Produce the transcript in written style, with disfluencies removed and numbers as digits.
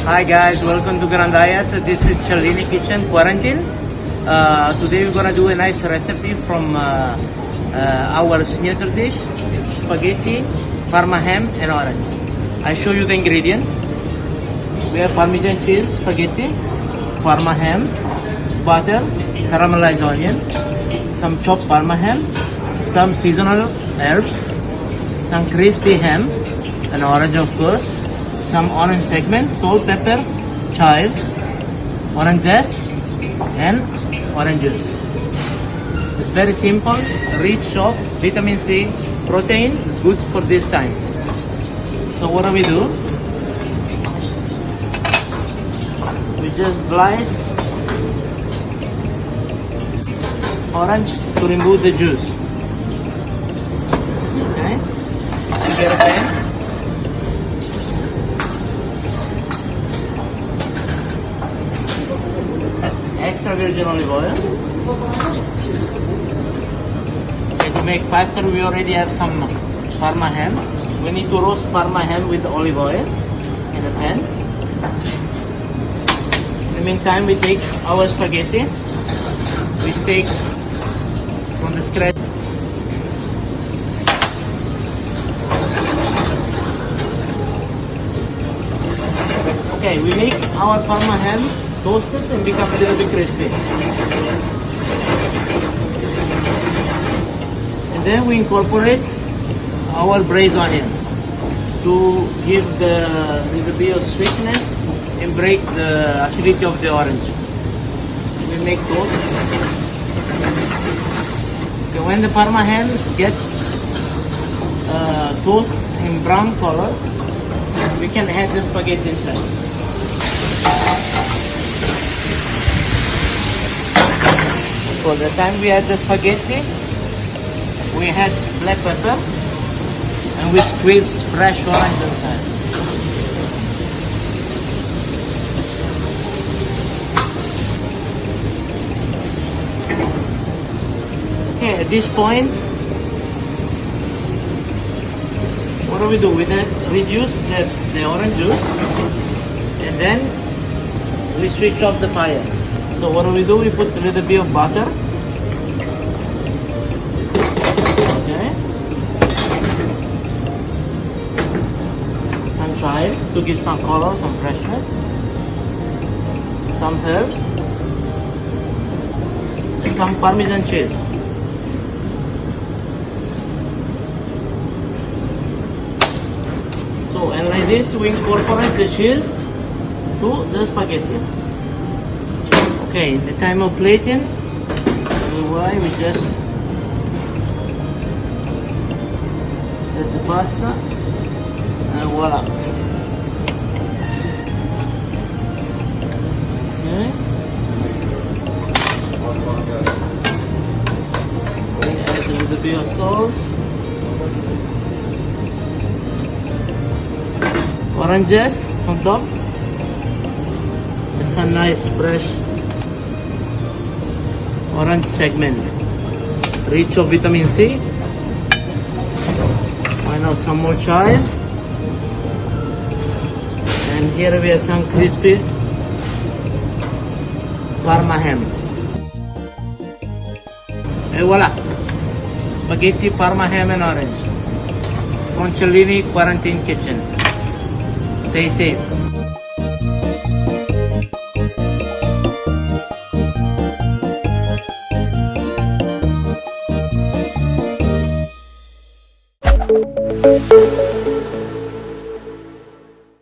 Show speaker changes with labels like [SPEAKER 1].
[SPEAKER 1] Hi guys, welcome to Grand Hyatt. This is Cellini Kitchen Quarantine. Today we're gonna do a nice recipe from our signature dish. It's spaghetti, Parma ham and orange. I show you the ingredients. We have Parmesan cheese, spaghetti, Parma ham, butter, caramelized onion, some chopped Parma ham, some seasonal herbs, some crispy ham, and orange of course, some orange segment, salt, pepper, chives, orange zest, and orange juice. It's very simple, rich of vitamin C, protein. It's good for this time. So what do? We just slice orange to remove the juice. Okay, you get a pan. Extra virgin olive oil. Okay, to make faster, we already have some Parma ham. We need to roast Parma ham with olive oil in a pan. In the meantime, we take our spaghetti. We take from the scratch. Okay, we make our Parma ham toast it and become a little bit crispy. And then we incorporate our braised onion to give the little bit of sweetness and break the acidity of the orange. We make toast. Okay, when the Parma ham gets toast in brown color, we can add the spaghetti inside. For the time we add the spaghetti, we add black pepper and we squeeze fresh orange inside. Okay, at this point, what do? We then reduce the orange juice and then we switch off the fire. So what do? We put a little bit of butter. Okay. Some chives to give some color, some freshness. Some herbs. Some Parmesan cheese. So and like this we incorporate the cheese to the spaghetti. Okay, in the time of plating, we just add the pasta and voila. Okay. We add a little bit of sauce, oranges on top. It's a nice fresh orange segment, rich of vitamin C. Why not some more chives? And here we have some crispy Parma ham. And voila! Spaghetti, Parma ham and orange from Cellini Quarantine Kitchen. Stay safe.